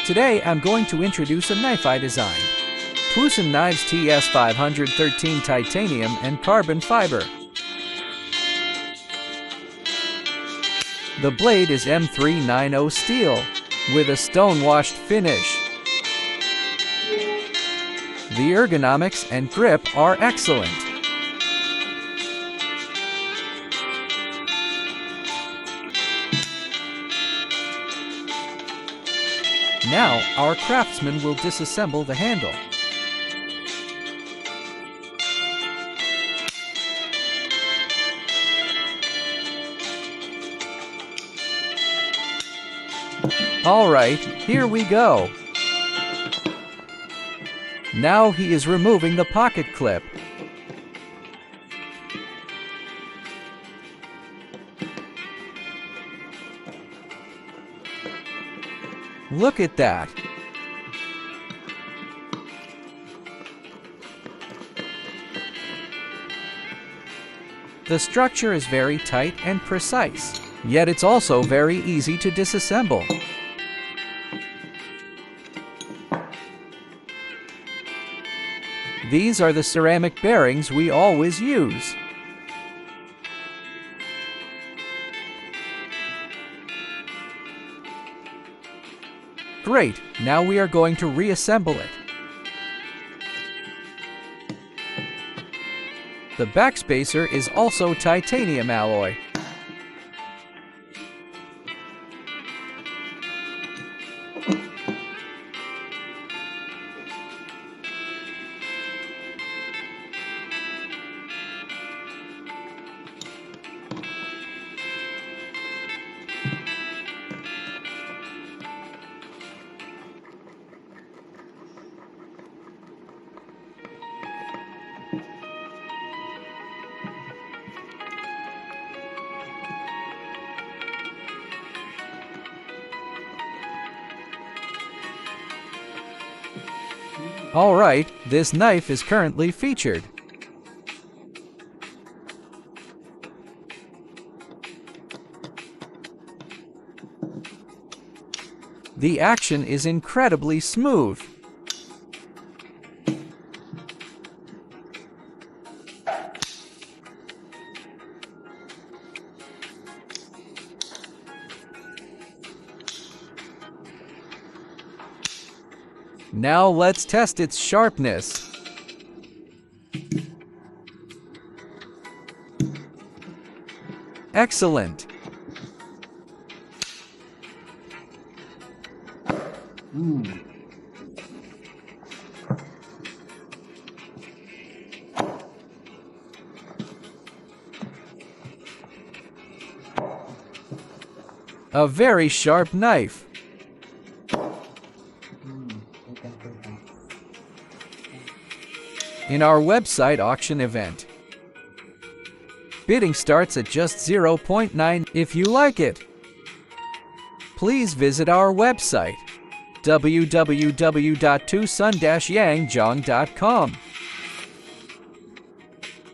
Today I'm going to introduce a knife I designed. TwoSun Knives TS513 titanium and carbon fiber. The blade is M390 steel with a stone-washed finish. The ergonomics and grip are excellent. Now, our craftsman will disassemble the handle. Alright, here we go. Now he is removing the pocket clip. Look at that! The structure is very tight and precise, yet it's also very easy to disassemble. These are the ceramic bearings we always use. Great, now we are going to reassemble it. The backspacer is also titanium alloy. Alright, this knife is currently featured. The action is incredibly smooth. Now let's test its sharpness. Excellent! A very sharp knife. In our website auction event, bidding starts at just 0.9. If you like it, please visit our website www.twosun-yangjong.com.